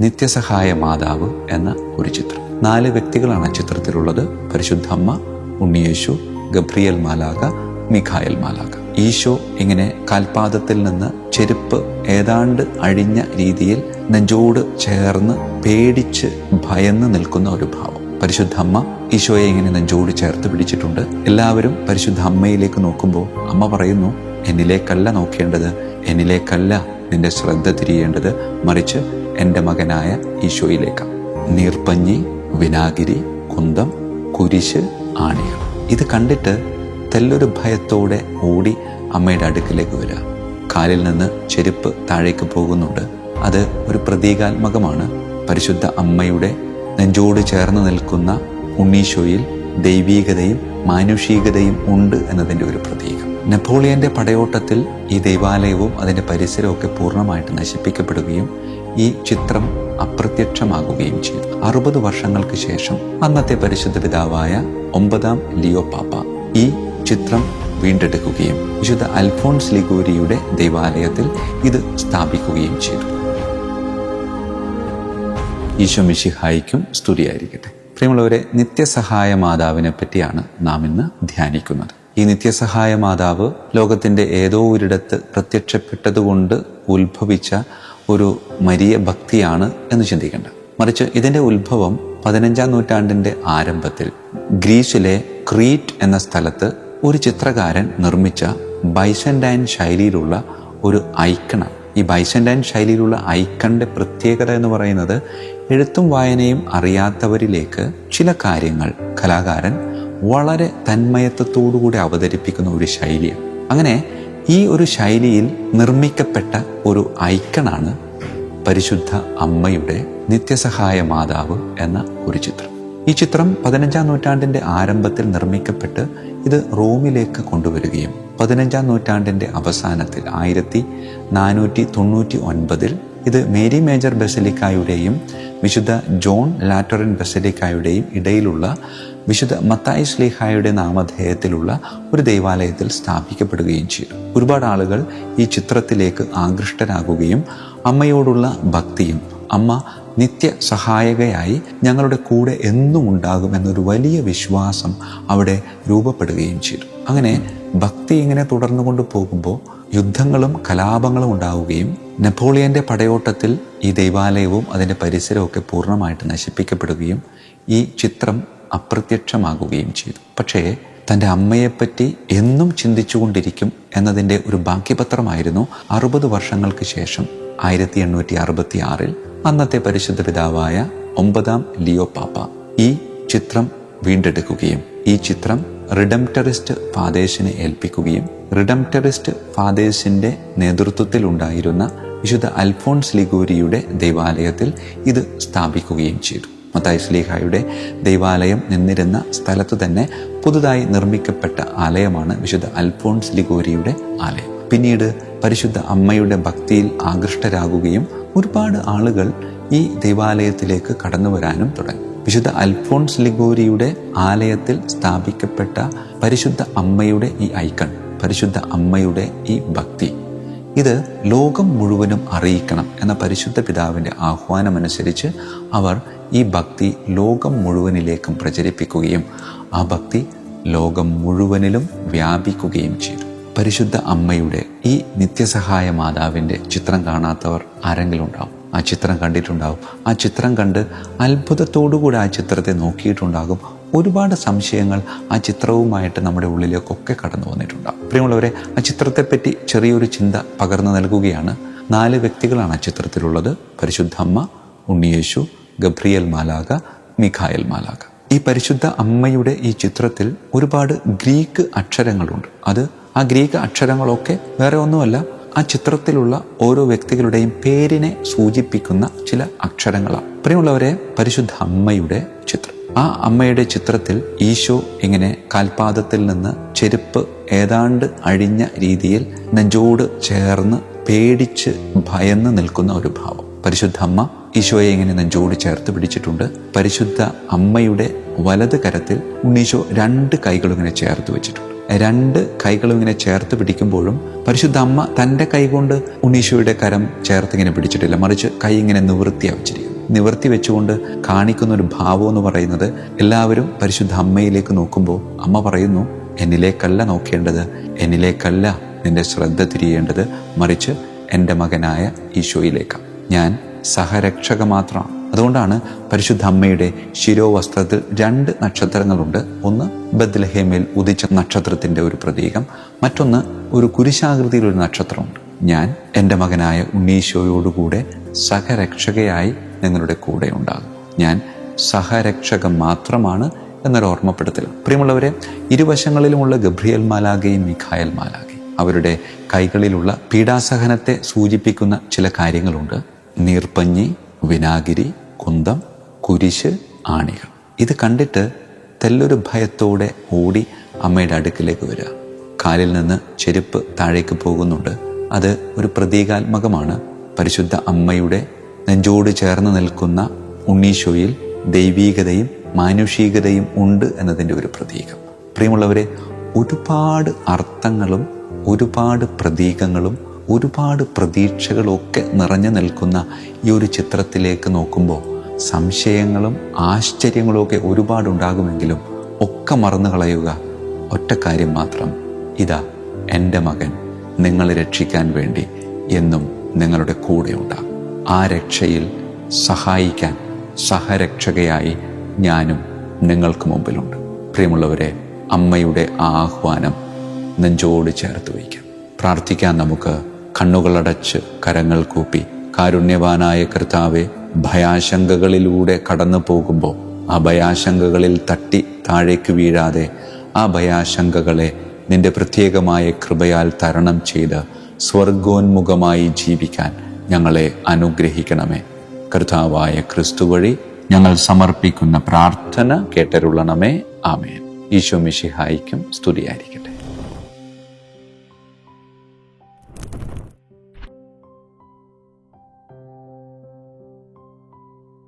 നിത്യസഹായ മാതാവ് എന്ന ഒരു ചിത്രം. 4 വ്യക്തികളാണ് ചിത്രത്തിലുള്ളത്. പരിശുദ്ധ അമ്മ, ഉണ്ണിയേശു, ഗബ്രിയേൽ മാലാഖ, മിഖായേൽ മാലാഖ. ഈശോ ഇങ്ങനെ കാൽപാദത്തിൽ നിന്ന് ചെരുപ്പ് ഏതാണ്ട് അഴിഞ്ഞ രീതിയിൽ നെഞ്ചോട് ചേർന്ന് പേടിച്ച് ഭയന്ന് നിൽക്കുന്ന ഒരു ഭാവം. പരിശുദ്ധ അമ്മ ഈശോയെ ഇങ്ങനെ നെഞ്ചോട് ചേർത്ത് പിടിച്ചിട്ടുണ്ട്. എല്ലാവരും പരിശുദ്ധ അമ്മയിലേക്ക് നോക്കുമ്പോൾ അമ്മ പറയുന്നു, എന്നിലേക്കല്ല നോക്കേണ്ടത്, എന്നിലേക്കല്ല നിന്റെ ശ്രദ്ധ തിരിയേണ്ടത്, മറിച്ച് എൻ്റെ മകനായ ഈശോയിലേക്കാണ്. നീർപ്പഞ്ഞി, വിനാഗിരി, കുന്തം, കുരിശ്, ആണികൾ. ഇത് കണ്ടിട്ട് തെല്ലൊരു ഭയത്തോടെ ഓടി അമ്മയുടെ അടുക്കിലേക്ക് വരിക. കാലിൽ നിന്ന് ചെരുപ്പ് താഴേക്ക് പോകുന്നുണ്ട്. അത് ഒരു പ്രതീകാത്മകമാണ്. പരിശുദ്ധ അമ്മയുടെ നെഞ്ചോട് ചേർന്ന് നിൽക്കുന്ന ഉണ്ണീശോയിൽ ദൈവീകതയും മാനുഷികതയും ഉണ്ട് എന്നതിൻ്റെ ഒരു പ്രതീകം. നെപ്പോളിയന്റെ പടയോട്ടത്തിൽ ഈ ദൈവാലയവും അതിൻ്റെ പരിസരവും ഒക്കെ പൂർണ്ണമായിട്ട് നശിപ്പിക്കപ്പെടുകയും ഈ ചിത്രം അപ്രത്യക്ഷമാകുകയും ചെയ്തു. 60 വർഷങ്ങൾക്ക് ശേഷം അന്നത്തെ പരിശുദ്ധ പിതാവായ 9-ാം ലിയോ പാപ്പ ഈ ചിത്രം വീണ്ടെടുക്കുകയും വിശുദ്ധ അൽഫോൺസ് ലിഗൂരിയുടെ ദൈവാലയത്തിൽ ഇത് സ്ഥാപിക്കുകയും ചെയ്തു. ഈശോ മിശിഹായിക്കും സ്തുതിയായിരിക്കട്ടെ. പ്രിയമുള്ളവരെ, നിത്യസഹായ മാതാവിനെ പറ്റിയാണ് നാം ഇന്ന് ധ്യാനിക്കുന്നത്. ഈ നിത്യസഹായ മാതാവ് ലോകത്തിൻ്റെ ഏതോ ഒരിടത്ത് പ്രത്യക്ഷപ്പെട്ടതുകൊണ്ട് ഉത്ഭവിച്ച ഒരു മരിയ ഭക്തിയാണ് എന്ന് ചിന്തിക്കേണ്ട. മറിച്ച് ഇതിൻ്റെ ഉത്ഭവം 15-ാം നൂറ്റാണ്ടിൻ്റെ ആരംഭത്തിൽ ഗ്രീസിലെ ക്രീറ്റ് എന്ന സ്ഥലത്ത് ഒരു ചിത്രകാരൻ നിർമ്മിച്ച ബൈസന്റൈൻ ശൈലിയിലുള്ള ഒരു ഐക്കണാണ്. ഈ ബൈസന്റൈൻ ശൈലിയിലുള്ള ഐക്കണിൻ്റെ പ്രത്യേകത എന്ന് പറയുന്നത് എഴുത്തും വായനയും അറിയാത്തവരിലേക്ക് ചില കാര്യങ്ങൾ കലാകാരൻ വളരെ തന്മയത്വത്തോടുകൂടി അവതരിപ്പിക്കുന്ന ഒരു ശൈലിയാണ്. അങ്ങനെ ഈ ഒരു ശൈലിയിൽ നിർമ്മിക്കപ്പെട്ട ഒരു ഐക്കണാണ് പരിശുദ്ധ അമ്മയുടെ നിത്യസഹായ മാതാവ് എന്ന ഒരു ചിത്രം. ഈ ചിത്രം 15-ാം നൂറ്റാണ്ടിൻ്റെ ആരംഭത്തിൽ നിർമ്മിക്കപ്പെട്ട് ഇത് റോമിലേക്ക് കൊണ്ടുവരികയും 15-ാം നൂറ്റാണ്ടിൻ്റെ അവസാനത്തിൽ 1499 ഇത് മേരി മേജർ ബസലിക്കായുടെയും വിശുദ്ധ ജോൺ ലാറ്ററിൻ ബസലിക്കായുടെയും ഇടയിലുള്ള വിശുദ്ധ മത്തായി ശ്ലീഹായുടെ നാമധേയത്തിലുള്ള ഒരു ദൈവാലയത്തിൽ സ്ഥാപിക്കപ്പെടുകയും ചെയ്തു. ഒരുപാട് ആളുകൾ ഈ ചിത്രത്തിലേക്ക് ആകൃഷ്ടരാകുകയും അമ്മയോടുള്ള ഭക്തിയും അമ്മ നിത്യ സഹായകയായി ഞങ്ങളുടെ കൂടെ എന്നും ഉണ്ടാകും എന്നൊരു വലിയ വിശ്വാസം അവിടെ രൂപപ്പെടുകയും ചെയ്തു. അങ്ങനെ ഭക്തി ഇങ്ങനെ തുടർന്നു കൊണ്ട് പോകുമ്പോൾ യുദ്ധങ്ങളും കലാപങ്ങളും ഉണ്ടാവുകയും നെപ്പോളിയന്റെ പടയോട്ടത്തിൽ ഈ ദൈവാലയവും അതിൻ്റെ പരിസരവും ഒക്കെ പൂർണ്ണമായിട്ട് നശിപ്പിക്കപ്പെടുകയും ഈ ചിത്രം അപ്രത്യക്ഷമാകുകയും ചെയ്തു. പക്ഷേ തൻ്റെ അമ്മയെപ്പറ്റി എന്നും ചിന്തിച്ചുകൊണ്ടിരിക്കും എന്നതിൻ്റെ ഒരു ബാക്കിപത്രമായിരുന്നു 60 വർഷങ്ങൾക്ക് ശേഷം 1866 അന്നത്തെ പരിശുദ്ധ പിതാവായ 9-ാം ലിയോ പാപ്പ ഈ ചിത്രം വീണ്ടെടുക്കുകയും ഈ ചിത്രം റിഡംപ്റ്ററിസ്റ്റ് ഫാദേഴ്സിനെ ഏൽപ്പിക്കുകയും റിഡംപ്റ്ററിസ്റ്റ് ഫാദേഴ്സിൻ്റെ നേതൃത്വത്തിൽ ഉണ്ടായിരുന്ന വിശുദ്ധ അൽഫോൺസ് ലിഗൂരിയുടെ ദൈവാലയത്തിൽ ഇത് സ്ഥാപിക്കുകയും ചെയ്തു. മത്തായി ശ്ലീഹായുടെ ദൈവാലയം നിന്നിരുന്ന സ്ഥലത്തു തന്നെ പുതുതായി നിർമ്മിക്കപ്പെട്ട ആലയമാണ് വിശുദ്ധ അൽഫോൺസ് ലിഗൂരിയുടെ ആലയം. പിന്നീട് പരിശുദ്ധ അമ്മയുടെ ഭക്തിയിൽ ആകൃഷ്ടരാകുകയും ഒരുപാട് ആളുകൾ ഈ ദൈവാലയത്തിലേക്ക് കടന്നു വരാനും തുടങ്ങി. വിശുദ്ധ അൽഫോൺസ് ലിഗൂരിയുടെ ആലയത്തിൽ സ്ഥാപിക്കപ്പെട്ട പരിശുദ്ധ അമ്മയുടെ ഈ ഐക്കൺ, പരിശുദ്ധ അമ്മയുടെ ഈ ഭക്തി, ഇത് ലോകം മുഴുവനും അറിയിക്കണം എന്ന പരിശുദ്ധ പിതാവിൻ്റെ ആഹ്വാനമനുസരിച്ച് അവർ ഈ ഭക്തി ലോകം മുഴുവനിലേക്കും പ്രചരിപ്പിക്കുകയും ആ ഭക്തി ലോകം മുഴുവനിലും വ്യാപിക്കുകയും ചെയ്തു. പരിശുദ്ധ അമ്മയുടെ ഈ നിത്യസഹായ മാതാവിൻ്റെ ചിത്രം കാണാത്തവർ ആരെങ്കിലും ഉണ്ടാവും. ആ ചിത്രം കണ്ടിട്ടുണ്ടാവും. ആ ചിത്രം കണ്ട് അത്ഭുതത്തോടുകൂടി ആ ചിത്രത്തെ നോക്കിയിട്ടുണ്ടാകും. ഒരുപാട് സംശയങ്ങൾ ആ ചിത്രവുമായിട്ട് നമ്മുടെ ഉള്ളിലേക്കൊക്കെ കടന്നു വന്നിട്ടുണ്ടാകും. പ്രിയമുള്ളവരെ, ആ ചിത്രത്തെപ്പറ്റി ചെറിയൊരു ചിന്ത പകർന്നു നൽകുകയാണ്. 4 വ്യക്തികളാണ് ആ ചിത്രത്തിലുള്ളത്. പരിശുദ്ധ അമ്മ, ഉണ്ണിയേശു, ഗബ്രിയേൽ മാലാഖ, മിഖായേൽ മാലാഖ. ഈ പരിശുദ്ധ അമ്മയുടെ ഈ ചിത്രത്തിൽ ഒരുപാട് ഗ്രീക്ക് അക്ഷരങ്ങളുണ്ട്. ആ ഗ്രീക്ക് അക്ഷരങ്ങളൊക്കെ വേറെ ഒന്നുമല്ല, ആ ചിത്രത്തിലുള്ള ഓരോ വ്യക്തികളുടെയും പേരിനെ സൂചിപ്പിക്കുന്ന ചില അക്ഷരങ്ങളാണ്. പ്രിയമുള്ളവരെ, പരിശുദ്ധ അമ്മയുടെ ചിത്രം, ആ അമ്മയുടെ ചിത്രത്തിൽ ഈശോ ഇങ്ങനെ കാൽപാദത്തിൽ നിന്ന് ചെരുപ്പ് ഏതാണ്ട് അഴിഞ്ഞ രീതിയിൽ നെഞ്ചോട് ചേർന്ന് പേടിച്ച് ഭയന്ന് നിൽക്കുന്ന ഒരു ഭാവം. പരിശുദ്ധ അമ്മ ഈശോയെ ഇങ്ങനെ നെഞ്ചോട് ചേർത്ത് പിടിച്ചിട്ടുണ്ട്. പരിശുദ്ധ അമ്മയുടെ വലത് കരത്തിൽ ഉണ്ണീശോ 2 കൈകളും ഇങ്ങനെ ചേർത്ത് വെച്ചിട്ടുണ്ട്. 2 കൈകളും ഇങ്ങനെ ചേർത്ത് പിടിക്കുമ്പോഴും പരിശുദ്ധ അമ്മ തൻ്റെ കൈ കൊണ്ട് ഉണ്ണീശോയുടെ കരം ചേർത്ത് ഇങ്ങനെ പിടിച്ചിട്ടില്ല, മറിച്ച് കൈ ഇങ്ങനെ നിവൃത്തിയാ വെച്ചിരിക്കുന്നു. നിവർത്തി വെച്ചുകൊണ്ട് കാണിക്കുന്ന ഒരു ഭാവം എന്ന് പറയുന്നത്, എല്ലാവരും പരിശുദ്ധ അമ്മയിലേക്ക് നോക്കുമ്പോൾ അമ്മ പറയുന്നു, എന്നിലേക്കല്ല നോക്കേണ്ടത്, എന്നിലേക്കല്ല നിന്റെ ശ്രദ്ധ തിരിയേണ്ടത്, മറിച്ച് എൻ്റെ മകനായ ഈശോയിലേക്കാണ്. ഞാൻ സഹരക്ഷക മാത്രമാണ്. അതുകൊണ്ടാണ് പരിശുദ്ധ അമ്മയുടെ ശിരോവസ്ത്രത്തിൽ 2 നക്ഷത്രങ്ങളുണ്ട്. ഒന്ന് ബത്ലഹേമിൽ ഉദിച്ച നക്ഷത്രത്തിൻ്റെ ഒരു പ്രതീകം, മറ്റൊന്ന് ഒരു കുരിശാകൃതിയിലൊരു നക്ഷത്രമുണ്ട്. ഞാൻ എൻ്റെ മകനായ ഉണ്ണീശോയോടുകൂടെ സഹരക്ഷകയായി നിങ്ങളുടെ കൂടെ ഉണ്ടാകും. ഞാൻ സഹരക്ഷക മാത്രമാണ് എന്നൊരു ഓർമ്മപ്പെടുത്തൽ. പ്രിയമുള്ളവരെ, ഇരുവശങ്ങളിലുമുള്ള ഗബ്രിയേൽ മാലാഖയും മിഖായേൽ മാലാഖയും അവരുടെ കൈകളിലുള്ള പീഡാസഹനത്തെ സൂചിപ്പിക്കുന്ന ചില കാര്യങ്ങളുണ്ട്. നീർപ്പഞ്ഞി, വിനാഗിരി, കുന്തം, കുരിശ്, ആണികൾ. ഇത് കണ്ടിട്ട് തെല്ലൊരു ഭയത്തോടെ ഓടി അമ്മയുടെ അടുക്കിലേക്ക് വരിക. കാലിൽ നിന്ന് ചെരുപ്പ് താഴേക്ക് പോകുന്നുണ്ട്. അത് ഒരു പ്രതീകാത്മകമാണ്. പരിശുദ്ധ അമ്മയുടെ നെഞ്ചോട് ചേർന്ന് നിൽക്കുന്ന ഉണ്ണീശോയിൽ ദൈവീകതയും മാനുഷികതയും ഉണ്ട് എന്നതിൻ്റെ ഒരു പ്രതീകം. പ്രിയമുള്ളവരെ, ഒരുപാട് അർത്ഥങ്ങളും ഒരുപാട് പ്രതീകങ്ങളും ഒരുപാട് പ്രതീക്ഷകളൊക്കെ നിറഞ്ഞു നിൽക്കുന്ന ഈ ഒരു ചിത്രത്തിലേക്ക് നോക്കുമ്പോൾ സംശയങ്ങളും ആശ്ചര്യങ്ങളും ഒക്കെ ഒരുപാടുണ്ടാകുമെങ്കിലും ഒക്കെ മറന്നു കളയുക ഒറ്റ കാര്യം മാത്രം: ഇതാ എൻ്റെ മകൻ നിങ്ങളെ രക്ഷിക്കാൻ വേണ്ടി എന്നും നിങ്ങളുടെ കൂടെ ഉണ്ടാകും. ആ രക്ഷയിൽ സഹായിക്കാൻ സഹരക്ഷകയായി ഞാനും നിങ്ങൾക്ക് മുമ്പിലുണ്ട്. പ്രിയമുള്ളവരെ, അമ്മയുടെ ആ ആഹ്വാനം നെഞ്ചോട് ചേർത്ത് വയ്ക്കാം. പ്രാർത്ഥിക്കാൻ നമുക്ക്. കണ്ണുകളടച്ച് കരങ്ങൾ കൂപ്പി, കാരുണ്യവാനായ കർത്താവെ, ഭയാശങ്കകളിലൂടെ കടന്നു പോകുമ്പോൾ ആ ഭയാശങ്കകളിൽ തട്ടി താഴേക്ക് വീഴാതെ ആ ഭയാശങ്കകളെ നിന്റെ പ്രത്യേകമായ കൃപയാൽ തരണം ചെയ്ത് സ്വർഗോന്മുഖമായി ജീവിക്കാൻ ഞങ്ങളെ അനുഗ്രഹിക്കണമേ. കർത്താവായ ക്രിസ്തു വഴി ഞങ്ങൾ സമർപ്പിക്കുന്ന പ്രാർത്ഥന കേട്ടരുളണമേ. ആമേൻ. ഈശോ മിശിഹായിക്കും സ്തുതിയായിരിക്കും.